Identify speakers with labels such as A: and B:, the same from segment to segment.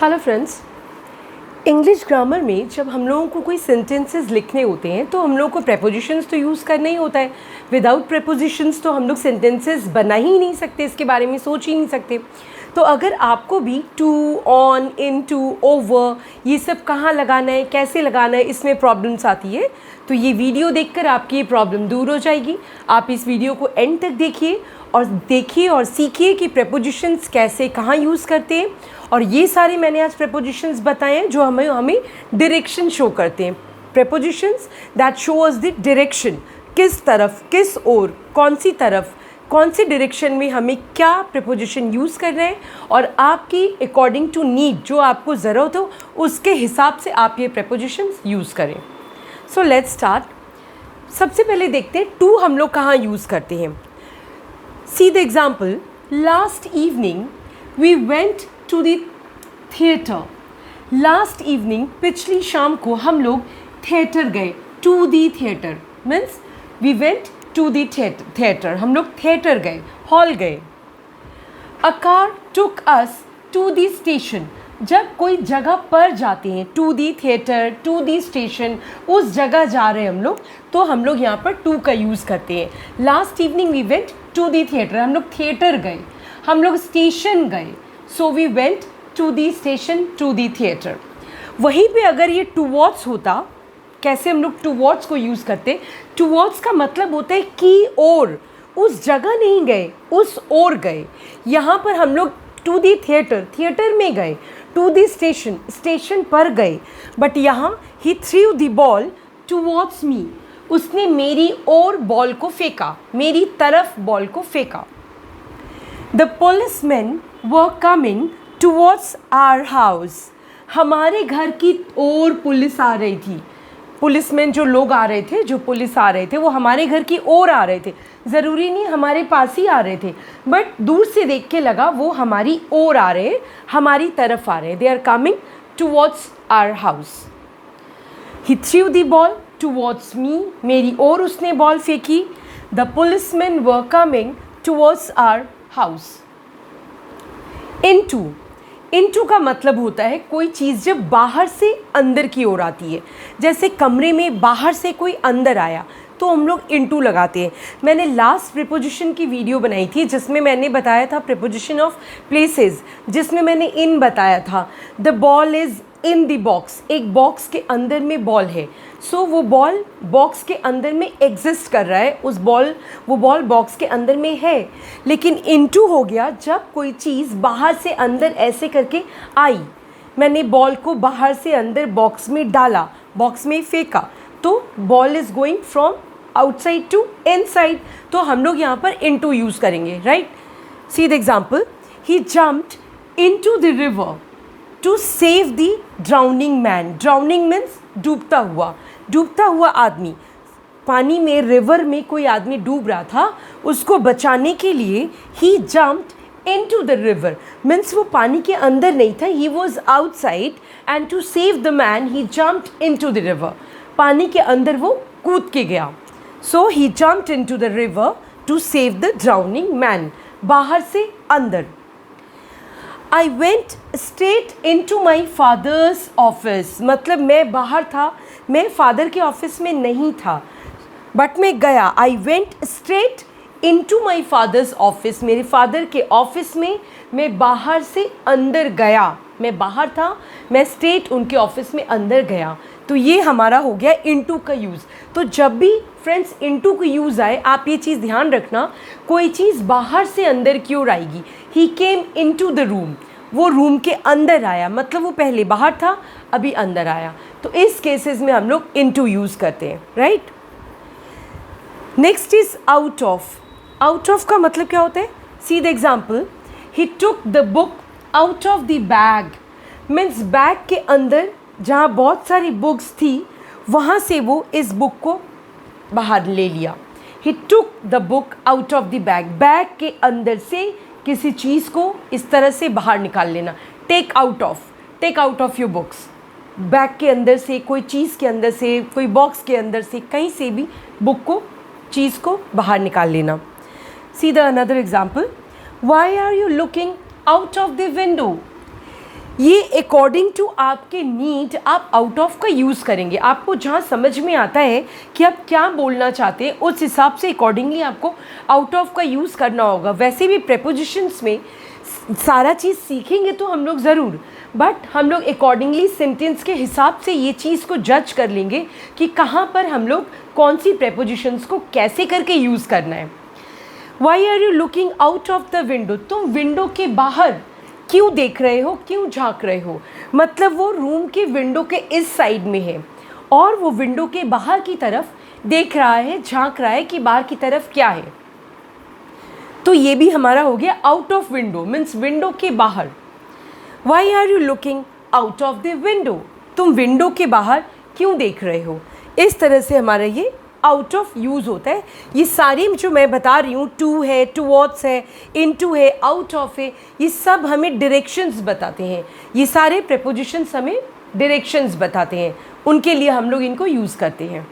A: Hello friends, English grammar में जब हम लोगों को कोई सेंटेंसेस लिखने होते हैं तो हम लोगों को प्रेपोजिशंस तो यूज़ करना ही होता है। विदाउट प्रेपोजिशंस तो हम लोग सेंटेंसेस बना ही नहीं सकते, इसके बारे में सोच ही नहीं सकते। तो अगर आपको भी to, on, into, over ये सब कहाँ लगाना है, कैसे लगाना है, इसमें प्रॉब्लम्स आती है, तो ये वीडियो देखकर आपकी ये प्रॉब्लम दूर हो जाएगी। आप इस वीडियो को एंड तक देखिए और सीखिए कि प्रेपोजिशंस कैसे कहाँ यूज़ करते हैं। और ये सारे मैंने आज प्रेपोजिशंस बताए हैं जो हमें डायरेक्शन शो करते हैं। Prepositions that show us the direction, किस तरफ, किस ओर, कौन सी तरफ, कौन सी डायरेक्शन में हमें क्या प्रेपोजिशन यूज़ करना है, और आपकी अकॉर्डिंग टू नीड जो आपको ज़रूरत हो उसके हिसाब से आप ये प्रेपोजिशंस यूज़ करें। So let's start. सबसे पहले देखते हैं टू हम लोग कहाँ यूज़ करते हैं। See the example, last evening we went to the theatre. Last evening, पिछली शाम को हम लोग थिएटर गए। To the theatre means we went to the theatre, हम लोग थिएटर गए, हॉल गए। A car took us to the station, जब कोई जगह पर जाते हैं, to the theatre, to the station, उस जगह जा रहे हैं हम लोग, तो हम लोग यहाँ पर टू का यूज़ करते हैं। Last evening we went to the theatre, हम लोग थिएटर गए, हम लोग स्टेशन गए, so we went to the station, to the theatre. वहीं पे अगर ये टूवर्ड्स होता, कैसे हम लोग टूवर्ड्स को यूज़ करते, टूवर्ड्स का मतलब होता है की ओर, उस जगह नहीं गए, उस ओर गए। यहाँ पर हम लोग टू दी थिएटर, थिएटर में गए, टू दी स्टेशन, स्टेशन पर गए। बट यहाँ ही threw the ball towards me, उसने मेरी ओर बॉल को फेंका, मेरी तरफ बॉल को फेंका। The policeman were coming towards our house, हमारे घर की ओर पुलिस आ रही थी। पुलिसमैन जो लोग आ रहे थे, जो पुलिस आ रहे थे, वो हमारे घर की ओर आ रहे थे। ज़रूरी नहीं हमारे पास ही आ रहे थे, बट दूर से देख के लगा वो हमारी ओर आ रहे, हमारी तरफ आ रहे। They are coming towards our house. He threw the ball towards me, मेरी ओर उसने बॉल फेंकी। The policeman were coming towards our house. Into, into का मतलब होता है कोई चीज़ जब बाहर से अंदर की ओर आती है। जैसे कमरे में बाहर से कोई अंदर आया तो हम लोग इनटू लगाते हैं। मैंने लास्ट प्रीपोजिशन की वीडियो बनाई थी जिसमें मैंने बताया था प्रीपोजिशन ऑफ प्लेसेस, जिसमें मैंने इन बताया था। The ball is in the box, एक बॉक्स के अंदर में बॉल है, सो वो बॉल बॉक्स के अंदर में एग्जिस्ट कर रहा है, वो बॉल बॉक्स के अंदर में है। लेकिन इनटू हो गया जब कोई चीज़ बाहर से अंदर ऐसे करके आई, मैंने बॉल को बाहर से अंदर बॉक्स में डाला, बॉक्स में फेंका, तो ball is going from outside to inside, तो हम लोग यहाँ पर इनटू यूज़ करेंगे, right. See the example, he jumped into the river to save the drowning man. Drowning means डूबता हुआ आदमी। पानी में, रिवर में कोई आदमी डूब रहा था, उसको बचाने के लिए ही jumped into the river means वो पानी के अंदर नहीं था, he was outside, and to save the man he jumped into the river, पानी के अंदर वो कूद के गया। So he jumped into the river to save the drowning man, बाहर से अंदर। I went straight into my father's office, मतलब मैं बाहर था, मैं फादर के ऑफिस में नहीं था, बट मैं गया। I went straight into my father's office, मेरे फादर के ऑफिस में मैं बाहर से अंदर गया। मैं बाहर था, मैं स्ट्रेट उनके ऑफिस में अंदर गया। तो ये हमारा हो गया इनटू का यूज़। तो जब भी फ्रेंड्स इनटू का यूज़ आए, आप ये चीज़ ध्यान रखना, कोई चीज़ बाहर से अंदर की ओर आएगी। ही केम इनटू द रूम, वो रूम के अंदर आया, मतलब वो पहले बाहर था, अभी अंदर आया। तो इस केसेस में हम लोग इनटू यूज़ करते हैं, right. Next is out of. Out of का मतलब क्या होता है? सी the example, he took the book out of the bag means bag के अंदर जहाँ बहुत सारी बुक्स थी, वहाँ से वो इस बुक को बाहर ले लिया। He took the book out of the bag, bag के अंदर से किसी चीज़ को इस तरह से बाहर निकाल लेना। Take out of your books, bag के अंदर से, कोई चीज़ के अंदर से, कोई बॉक्स के अंदर से, कहीं से भी बुक को, चीज़ को बाहर निकाल लेना। See the another example, why are you looking out of the window, ये अकॉर्डिंग टू आपके नीड आप आउट ऑफ का यूज़ करेंगे। आपको जहाँ समझ में आता है कि आप क्या बोलना चाहते हैं उस हिसाब से अकॉर्डिंगली आपको आउट ऑफ का यूज़ करना होगा। वैसे भी प्रेपोजिशंस में सारा चीज़ सीखेंगे तो हम लोग ज़रूर, बट हम लोग अकॉर्डिंगली सेंटेंस के हिसाब से ये चीज़ को जज कर लेंगे कि कहाँ पर हम लोग कौन सी प्रेपोजिशंस को कैसे करके यूज़ करना है। Why are you looking out of the window, तुम विंडो के बाहर क्यों देख रहे हो, क्यों झांक रहे हो। मतलब वो रूम के विंडो के इस साइड में है और वो विंडो के बाहर की तरफ देख रहा है, झांक रहा है कि बाहर की तरफ क्या है। तो ये भी हमारा हो गया out of window, means window के बाहर। Why are you looking out of the window, तुम विंडो के बाहर क्यों देख रहे हो। इस तरह से हमारा ये आउट ऑफ यूज़ होता है। ये सारी जो मैं बता रही हूँ, टू है, टुवर्ड्स है, इनटू है, आउट ऑफ है, ये सब हमें डायरेक्शंस बताते हैं। ये सारे प्रेपोजिशंस हमें डायरेक्शंस बताते हैं, उनके लिए हम लोग इनको यूज़ करते हैं।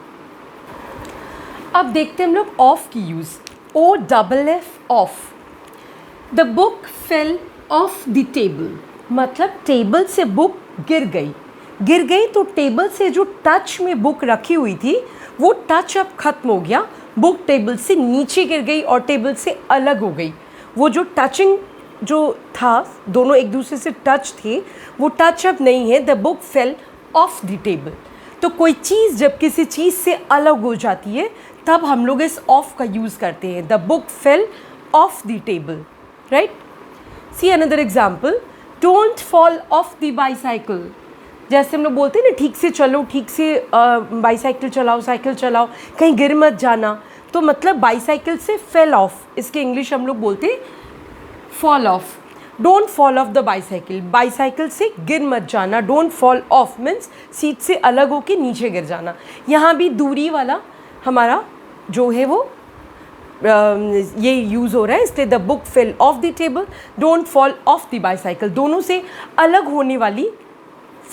A: अब देखते हैं हम लोग ऑफ की use. OFF of. The book fell off the table, मतलब टेबल से बुक गिर गई तो टेबल से जो टच में बुक रखी हुई थी वो टच अब ख़त्म हो गया, बुक टेबल से नीचे गिर गई और टेबल से अलग हो गई। वो जो टचिंग जो था, दोनों एक दूसरे से टच थे, वो टच अब नहीं है। The book fell off the table. तो कोई चीज़ जब किसी चीज़ से अलग हो जाती है तब हम लोग इस ऑफ का यूज़ करते हैं। The book fell off the table, right. C another example, don't fall of the bicycle. जैसे हम लोग बोलते हैं ना, ठीक से चलो, ठीक से बाईसाइकिल चलाओ, साइकिल चलाओ, कहीं गिर मत जाना। तो मतलब बाईसाइकिल से फेल ऑफ, इसके इंग्लिश हम लोग बोलते हैं fall of. Don't fall of the bicycle, bicycle से गिर मत जाना। Don't fall of means seat से अलग होकर नीचे गिर जाना। यहाँ भी दूरी वाला हमारा जो है वो ये यूज़ हो रहा है, इसलिए the book fell off the table, don't fall of the bicycle. दोनों से अलग होने वाली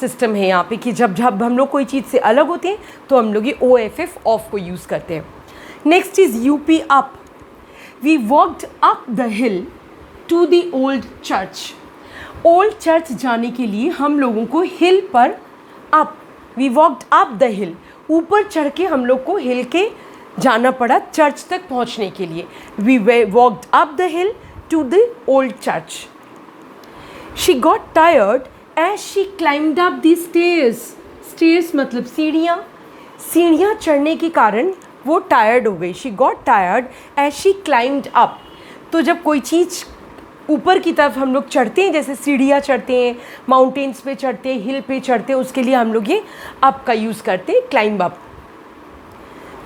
A: सिस्टम है यहाँ पे कि जब हम लोग कोई चीज़ से अलग होते हैं तो हम लोग ये OFF ऑफ को यूज़ करते हैं। Next is UP up. We walked up the hill to the old church. Old church जाने के लिए हम लोगों को हिल पर up, we walked up the hill, ऊपर चढ़ के हम लोग को हिल के जाना पड़ा चर्च तक पहुँचने के लिए। We walked up the hill to the old church. She got tired as she climbed up the stairs. Stairs मतलब सीढ़ियाँ, सीढ़ियाँ चढ़ने के कारण वो टायर्ड हो गई। She got tired as she climbed up. तो जब कोई चीज़ ऊपर की तरफ हम लोग चढ़ते हैं, जैसे सीढ़ियाँ चढ़ते हैं, माउंटेन्स पे चढ़ते हैं, हिल पे चढ़ते हैं, उसके लिए हम लोग ये अप का यूज़ करते हैं, climb up.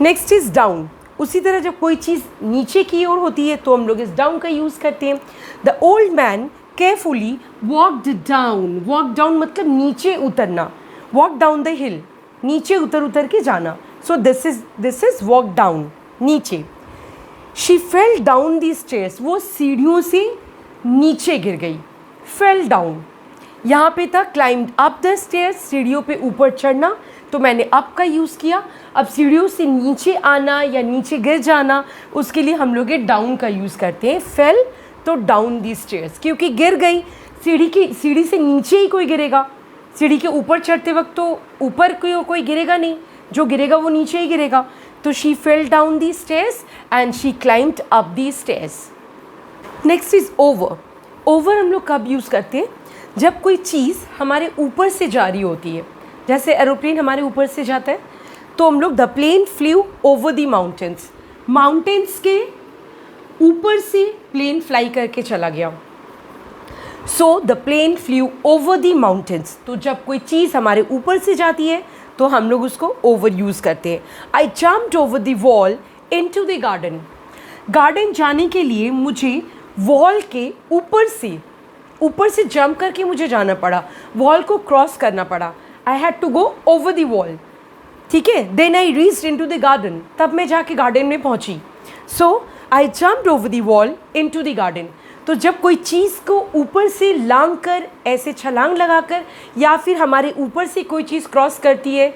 A: Next is down. उसी तरह जब कोई चीज़ नीचे की ओर होती है तो हम लोग इस डाउन का यूज़ करते हैं। The old man carefully walked down. Walk down मतलब नीचे उतरना, वॉक डाउन द हिल, नीचे उतर के जाना। So this is walk down, नीचे। She fell down the stairs. वो सीढ़ियों से नीचे गिर गई, फेल डाउन। यहाँ पे था क्लाइम्ड अप द स्टेयर्स, सीढ़ियों पे ऊपर चढ़ना, तो मैंने अप का यूज़ किया। अब सीढ़ियों से नीचे आना या नीचे गिर जाना, उसके लिए हम लोग ये डाउन का यूज़ करते हैं। फेल तो डाउन दी स्टेयर्स, क्योंकि गिर गई, सीढ़ी से नीचे ही कोई गिरेगा। सीढ़ी के ऊपर चढ़ते वक्त तो ऊपर कोई गिरेगा नहीं, जो गिरेगा वो नीचे ही गिरेगा। तो she fell down the stairs and she climbed up the stairs. Next is over. Over हम लोग कब यूज़ करते हैं? जब कोई चीज़ हमारे ऊपर से जा रही होती है, जैसे एरोप्लेन हमारे ऊपर से जाता है, तो हम लोग the plane flew over the mountains. Mountains के ऊपर से प्लेन फ्लाई करके चला गया। So the plane flew over the mountains. तो जब कोई चीज़ हमारे ऊपर से जाती है तो हम लोग उसको ओवर यूज़ करते हैं। आई jumped over the wall into the garden. Garden जाने के लिए मुझे वॉल के ऊपर से जंप करके मुझे जाना पड़ा, वॉल को क्रॉस करना पड़ा। I had to go over the wall, ठीक है। Then I reached into the garden, तब मैं जाके गार्डन में पहुंची। So I jumped over the wall into the garden. तो जब कोई चीज़ को ऊपर से लांग कर, ऐसे छलांग लगाकर, या फिर हमारे ऊपर से कोई चीज़ क्रॉस करती है,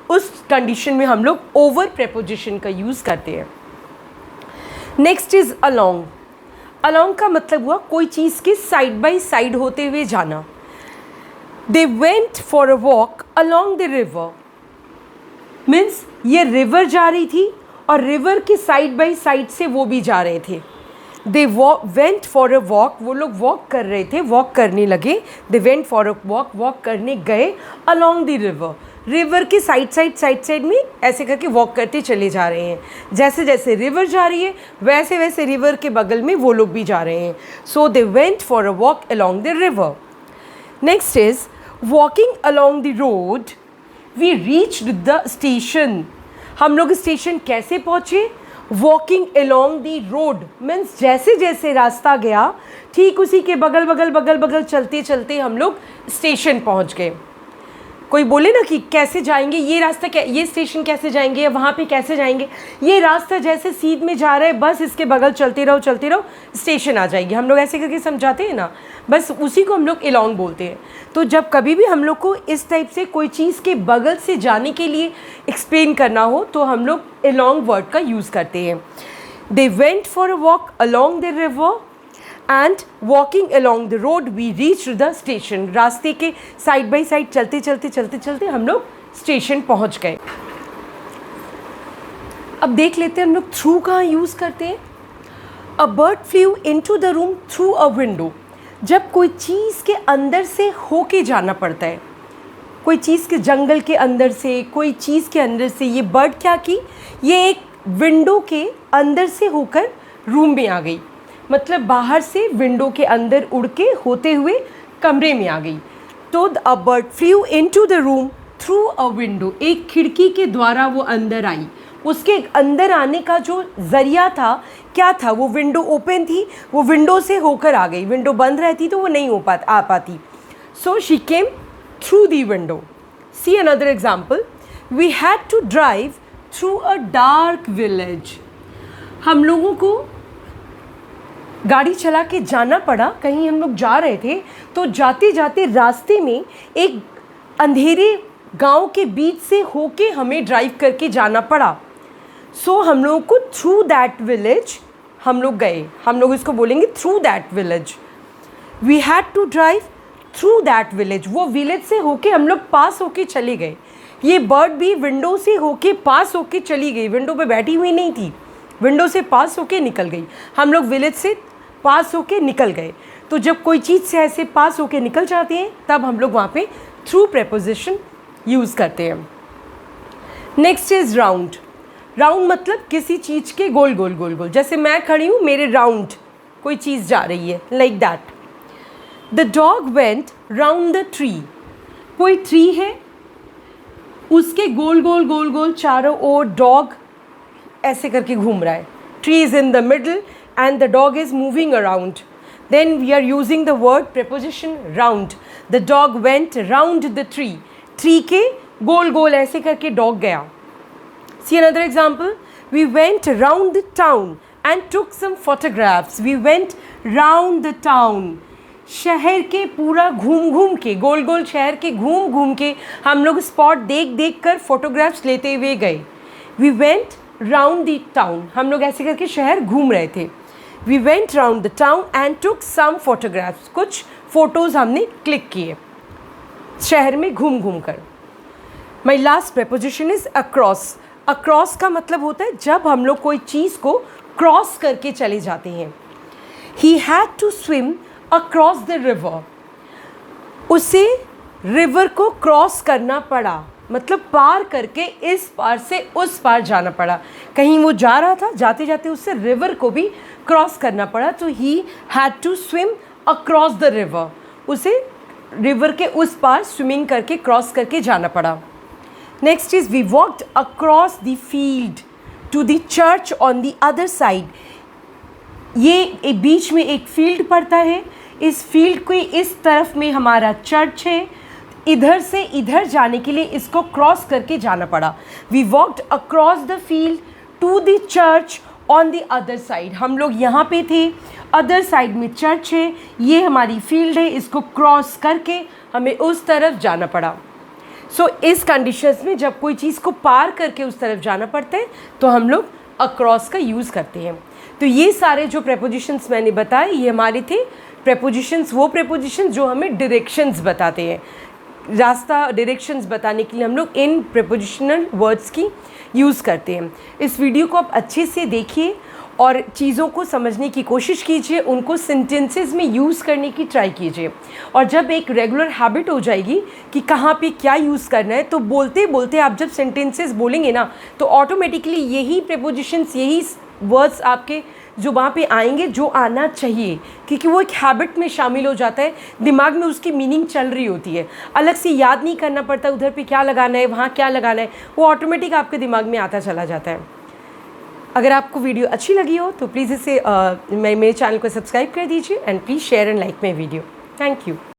A: उस कंडीशन में हम लोग ओवर प्रेपोजिशन का यूज़ करते हैं। Next is along. अलोंग का मतलब हुआ कोई चीज़ के साइड बाय साइड होते हुए जाना। दे went for a walk along the river, means ये रिवर जा रही थी और रिवर के साइड बाई साइड से वो भी जा रहे थे। दे वेंट फॉर अ वॉक, वो लोग वॉक कर रहे थे, वॉक करने लगे। दे went for a walk, walk करने गए अलॉन्ग द रिवर, रिवर के साइड में ऐसे करके वॉक करते चले जा रहे हैं। जैसे जैसे रिवर जा रही है वैसे वैसे रिवर के बगल में वो लोग भी जा रहे हैं। So they went for a walk along the river. Next is walking along the road we reached the station. हम लोग स्टेशन कैसे पहुँचे? Walking along the road, means जैसे जैसे रास्ता गया ठीक उसी के बगल बगल चलते चलते हम लोग स्टेशन पहुंच गए। कोई बोले ना कि कैसे जाएंगे, ये रास्ता ये स्टेशन कैसे जाएंगे या वहाँ पे कैसे जाएंगे, ये रास्ता जैसे सीध में जा रहा है बस इसके बगल चलते रहो स्टेशन आ जाएगी। हम लोग ऐसे करके समझाते हैं ना, बस उसी को हम लोग अलॉन्ग बोलते हैं। तो जब कभी भी हम लोग को इस टाइप से कोई चीज़ के बगल से जाने के लिए एक्सप्लेन करना हो तो हम लोग अलॉन्ग वर्ड का यूज़ करते हैं। They went for a walk along the river and walking along the road we reach the station. रास्ते के साइड बाई साइड चलते हम लोग स्टेशन पहुंच गए। अब देख लेते हैं हम लोग थ्रू कहाँ यूज़ करते हैं। A bird flu into the room through a window, जब कोई चीज़ के अंदर से होके जाना पड़ता है, कोई चीज़ के जंगल के अंदर से, कोई चीज़ के अंदर से, ये बर्ड क्या की, ये एक विंडो के अंदर से होकर रूम में आ गई, मतलब बाहर से विंडो के अंदर उड़ के होते हुए कमरे में आ गई। तो a bird flu into the room through a window, एक खिड़की के द्वारा वो अंदर आई। उसके अंदर आने का जो ज़रिया था क्या था, वो विंडो ओपन थी, वो विंडो से होकर आ गई। विंडो बंद रहती तो वो नहीं आ पाती। So she came through the window. See another example, we had to drive through a dark village. हम लोगों को गाड़ी चला के जाना पड़ा, कहीं हम लोग जा रहे थे तो जाते जाते रास्ते में एक अंधेरे गांव के बीच से होके हमें ड्राइव करके जाना पड़ा। सो हम लोगों को थ्रू दैट विलेज हम लोग गए, हम लोग इसको बोलेंगे through that village. We had to drive through that village, वो विलेज से होके हम लोग पास होके चले गए। ये बर्ड भी विंडो से होके पास होके चली गई, विंडो पे बैठी हुई नहीं थी, विंडो से पास होके निकल गई। हम लोग विलेज से पास होके निकल गए। तो जब कोई चीज़ से ऐसे पास होके निकल जाते हैं तब हम लोग वहाँ पे थ्रू प्रेपोजिशन यूज़ करते हैं। Next is round. राउंड मतलब किसी चीज़ के गोल गोल गोल गोल, जैसे मैं खड़ी हूँ मेरे राउंड कोई चीज़ जा रही है, like that. The dog went round the tree, कोई ट्री है उसके गोल गोल गोल गोल चारों ओर डॉग ऐसे करके घूम रहा है। Tree is in the middle and the dog is moving around. Then we are using the word preposition round. The dog went round the tree. Tree के गोल गोल ऐसे करके dog गया। See another example. We went round the town and took some photographs. We went round the town. शहर के पूरा घूम घूम के, गोल गोल शहर के घूम घूम के हम लोग स्पॉट देख देख कर फोटोग्राफ्स लेते हुए गए। We went round the town. हम लोग ऐसे करके शहर घूम रहे थे। We went round the town and took some photographs. कुछ फोटोज़ हमने क्लिक किए शहर में घूम घूम कर। My last preposition is across. Across का मतलब होता है जब हम लोग कोई चीज़ को क्रॉस करके चले जाते हैं। He had to swim across the river. उसे रिवर को क्रॉस करना पड़ा, मतलब पार करके इस पार से उस पार जाना पड़ा। कहीं वो जा रहा था, जाते जाते उससे रिवर को भी क्रॉस करना पड़ा, तो he had to swim across the river, उसे रिवर के उस पार स्विमिंग करके क्रॉस करके जाना पड़ा। Next is we walked across the field to the church on the other side. ये बीच में एक फील्ड पड़ता है, इस फील्ड के इस तरफ में हमारा चर्च है, इधर से इधर जाने के लिए इसको क्रॉस करके जाना पड़ा। We walked across the field to the church on the other side. हम लोग यहाँ पे थे, अदर साइड में चर्च है, ये हमारी फील्ड है, इसको क्रॉस करके हमें उस तरफ जाना पड़ा। सो इस कंडीशंस में जब कोई चीज़ को पार करके उस तरफ जाना पड़ता है तो हम लोग अक्रॉस का यूज़ करते हैं। तो ये सारे जो प्रेपोजिशंस मैंने बताए ये हमारे थे प्रेपोजिशंस, वो प्रेपोजिशंस जो हमें डायरेक्शंस बताते हैं। रास्ता डायरेक्शंस बताने के लिए हम लोग इन प्रेपोजिशनल वर्ड्स की यूज़ करते हैं। इस वीडियो को आप अच्छे से देखिए और चीज़ों को समझने की कोशिश कीजिए, उनको सेंटेंसेस में यूज़ करने की ट्राई कीजिए। और जब एक रेगुलर हैबिट हो जाएगी कि कहाँ पे क्या यूज़ करना है, तो बोलते बोलते आप जब सेंटेंसेस बोलेंगे ना, तो ऑटोमेटिकली यही प्रेपोजिशंस, यही वर्ड्स आपके ज़ुबान पे आएंगे जो आना चाहिए, क्योंकि वो एक हैबिट में शामिल हो जाता है, दिमाग में उसकी मीनिंग चल रही होती है, अलग से याद नहीं करना पड़ता उधर पे क्या लगाना है, वहाँ क्या लगाना है, वो ऑटोमेटिक आपके दिमाग में आता चला जाता है। अगर आपको वीडियो अच्छी लगी हो तो प्लीज़ इसे मेरे चैनल को सब्सक्राइब कर दीजिए and please share and like my video. Thank you.